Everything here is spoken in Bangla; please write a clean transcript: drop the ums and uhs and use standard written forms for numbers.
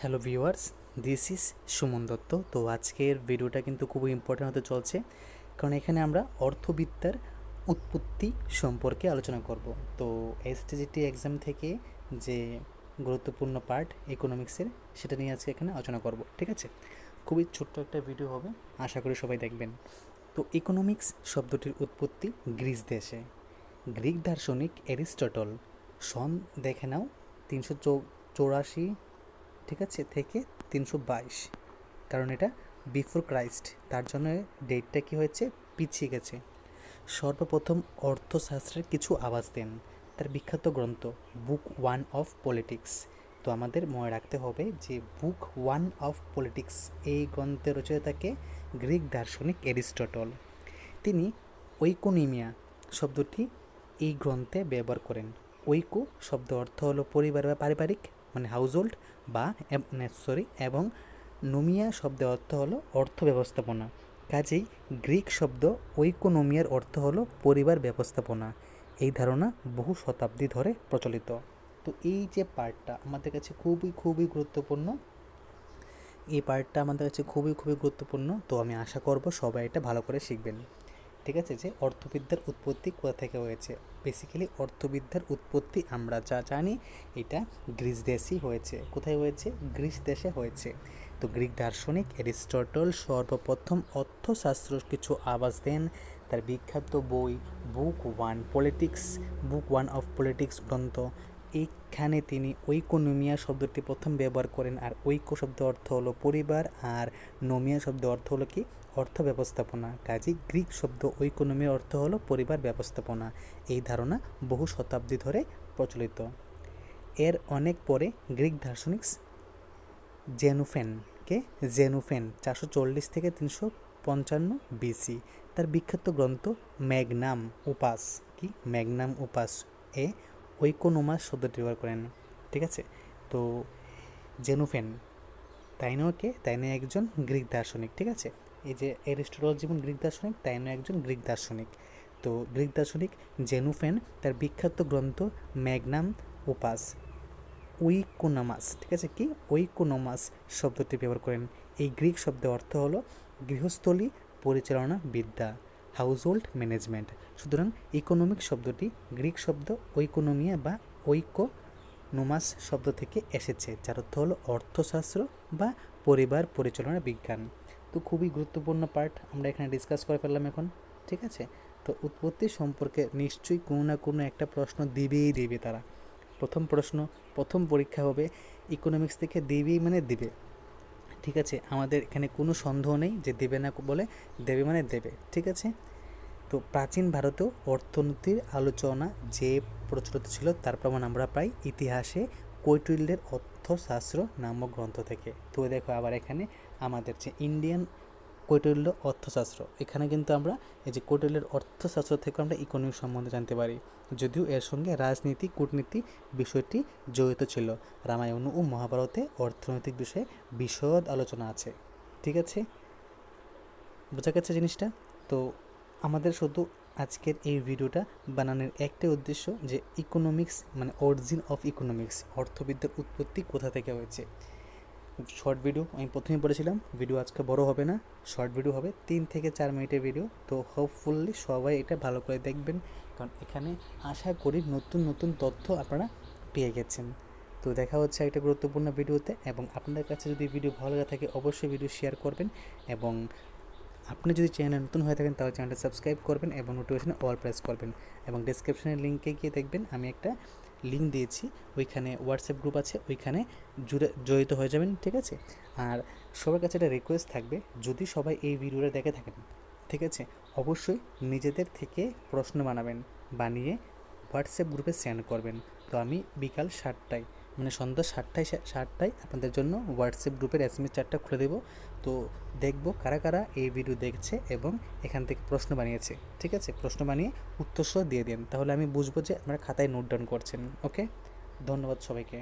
Hello viewers, this is Suman Dutta. তো আজকের ভিডিওটা কিন্তু খুবই ইম্পর্টেন্ট হতে চলছে, কারণ এখানে আমরা অর্থবিদ্যার উৎপত্তি সম্পর্কে আলোচনা করব। তো এসটিজিটি এক্সাম থেকে যে গুরুত্বপূর্ণ পার্ট ইকোনমিক্সের, সেটা নিয়ে আজকে এখানে আলোচনা করব। ঠিক আছে, খুবই ছোট্ট একটা ভিডিও হবে, আশা করি সবাই দেখবেন। তো ইকোনমিক্স শব্দটির উৎপত্তি গ্রিস দেশে। গ্রিক দার্শনিক অ্যারিস্টটল সন দেখে নাও 384, ঠিক আছে, থেকে 322, কারণ এটা বিফোর ক্রাইস্ট, তার জন্য ডেটটা কী হয়েছে, পিছিয়ে গেছে। সর্বপ্রথম অর্থশাস্ত্রের কিছু আভাস দেন তার বিখ্যাত গ্রন্থ বুক 1 অফ পলিটিক্স। তো আমাদের মনে রাখতে হবে যে বুক 1 অফ পলিটিক্স এই গ্রন্থের রচয়িতাকে গ্রিক দার্শনিক অ্যারিস্টটল। তিনি ঐকোনিমিয়া শব্দটি এই গ্রন্থে ব্যবহার করেন। ঐকো শব্দ অর্থ হলো পরিবার বা পারিবারিক, মানে হাউস হোল্ড বা এবং নোমিয়া শব্দের অর্থ হলো অর্থ ব্যবস্থাপনা। কাজেই গ্রিক শব্দ ঐকোনোমিয়ার অর্থ হলো পরিবার ব্যবস্থাপনা। এই ধারণা বহু শতাব্দী ধরে প্রচলিত। তো এই যে পার্টটা আমাদের কাছে খুবই গুরুত্বপূর্ণ, এই পার্টটা আমাদের কাছে খুবই গুরুত্বপূর্ণ। তো আমি আশা করব সবাই এটা ভালো করে শিখবেন। ঠিক আছে, যে অর্থবিদ্যার উৎপত্তি কোথা থেকে হয়েছে। বেসিক্যালি অর্থবিদ্যার উৎপত্তি আমরা যা জানি এটা গ্রিস দেশেই হয়েছে। কোথায় হয়েছে? গ্রিস দেশে হয়েছে। তো গ্রিক দার্শনিক অ্যারিস্টটল সর্বপ্রথম অর্থশাস্ত্র কিছু আভাস দেন তার বিখ্যাত বই বুক 1 অফ পলিটিক্স গ্রন্থ। এইখানে তিনি ঐকোনোমিয়া শব্দটি প্রথম ব্যবহার করেন। আর ঐক্য শব্দ অর্থ হলো পরিবার, আর নোমিয়া শব্দ অর্থ হলো কি, অর্থ ব্যবস্থাপনা। কাজেই গ্রিক শব্দ ঐকোনোমির অর্থ হলো পরিবার ব্যবস্থাপনা। এই ধারণা বহু শতাব্দী ধরে প্রচলিত। এর অনেক পরে গ্রিক দার্শনিক জেনুফেন 440 থেকে 355 বিসি তার বিখ্যাত গ্রন্থ ম্যাগনাম ওপাস এ ঐকোনোমাস শব্দটি ব্যবহার করেন। ঠিক আছে, তো জেনুফেন তাই নয় একজন গ্রিক দার্শনিক। ঠিক আছে, এই যে অ্যারিস্টটল যেমন গ্রিক দার্শনিক, তাই নয় একজন গ্রিক দার্শনিক। তো গ্রিক দার্শনিক জেনুফেন তার বিখ্যাত গ্রন্থ ম্যাগনাম ওপাস ঐকোনোমাস, ঠিক আছে, কি ঐকোনোমাস শব্দটি ব্যবহার করেন। এই গ্রিক শব্দের অর্থ হলো গৃহস্থলী পরিচালনা বিদ্যা, হাউস হোল্ড ম্যানেজমেন্ট। সুতরাং ইকোনমিক শব্দটি গ্রিক শব্দ ঐকোনোমিয়া বা ঐকোনোমাস শব্দ থেকে এসেছে, যার অর্থ হলো অর্থশাস্ত্র বা পরিবার পরিচালনা বিজ্ঞান। তো খুবই গুরুত্বপূর্ণ পার্ট আমরা এখানে ডিসকাস করে ফেললাম এখন। ঠিক আছে, তো উৎপত্তি সম্পর্কে নিশ্চয়ই কোনো না কোনো একটা প্রশ্ন দিবে তারা। প্রথম পরীক্ষা হবে ইকোনমিক্স থেকে দিবেই মানে দিবে। ঠিক আছে, আমাদের এখানে কোনো সন্দেহ নেই যে দেবে না বলে, দেবে মানে দেবে। ঠিক আছে, তো প্রাচীন ভারতেও অর্থনীতির আলোচনা যে প্রচলিত ছিল তার প্রমাণ আমরা পাই ইতিহাসে কৈটিল্যের অর্থশাস্ত্র নামক গ্রন্থ থেকে। তো দেখো আবার এখানে আমাদের যে ইন্ডিয়ান কৈটিল্য অর্থশাস্ত্র, এখানে কিন্তু আমরা এই যে কৈটিল্যের অর্থশাস্ত্র থেকে আমরা ইকোনমি সম্বন্ধে জানতে পারি, যদিও এর সঙ্গে রাজনীতি কূটনীতি বিষয়টি জড়িত ছিল। রামায়ণ ও মহাভারতে অর্থনৈতিক বিষয়ে বিশদ আলোচনা আছে। ঠিক আছে, বোঝা গেছে জিনিসটা? তো আমাদের শুধু আজকের এই ভিডিওটা বানানোর একটাই উদ্দেশ্য যে ইকোনমিক্স মানে অরিজিন অফ ইকোনমিক্স, অর্থবিদ্যার উৎপত্তি কোথা থেকে হয়েছে। শর্ট ভিডিও আমি প্রথমেই বলেছিলাম, ভিডিও আজকে বড় হবে না, শর্ট ভিডিও হবে, 3 থেকে 4 মিনিটের ভিডিও। তো হোপফুলি সবাই এটা ভালো করে দেখবেন, কারণ এখানে আশা করি নতুন তথ্য আপনারা পেয়ে গেছেন। তো দেখা হচ্ছে একটা গুরুত্বপূর্ণ ভিডিওতে, এবং আপনাদের কাছে যদি ভিডিও ভালো লাগে থাকে অবশ্যই ভিডিও শেয়ার করবেন, এবং আপনি যদি চ্যানেলে নতুন হয়ে থাকেন তাহলে চ্যানেলটা সাবস্ক্রাইব করবেন এবং নোটিফিকেশনে অল প্রেস করবেন। এবং ডেসক্রিপশনের লিঙ্কে গিয়ে দেখবেন আমি একটা লিঙ্ক দিয়েছি, ওইখানে হোয়াটসঅ্যাপ গ্রুপ আছে, ওইখানে জড়িত হয়ে যাবেন। ঠিক আছে, আর সবার কাছে একটা রিকোয়েস্ট থাকবে, যদি সবাই এই ভিডিওটা দেখে থাকেন, ঠিক আছে, অবশ্যই নিজেদের থেকে প্রশ্ন বানিয়ে হোয়াটসঅ্যাপ গ্রুপে সেন্ড করবেন। তো আমি বিকাল 7টায় মানে সন্ধ্যা 7টায় আপনাদের জন্য হোয়াটসঅ্যাপ গ্রুপের SMS চ্যাটটা খুলে দেবো। তো দেখবো কারা এই ভিডিও দেখছে এবং এখান থেকে প্রশ্ন বানিয়েছে। ঠিক আছে, প্রশ্ন বানিয়ে উত্তর সহ দিয়ে দিন, তাহলে আমি বুঝবো যে আপনারা খাতায় নোট ডাউন করছেন। ওকে, ধন্যবাদ সবাইকে।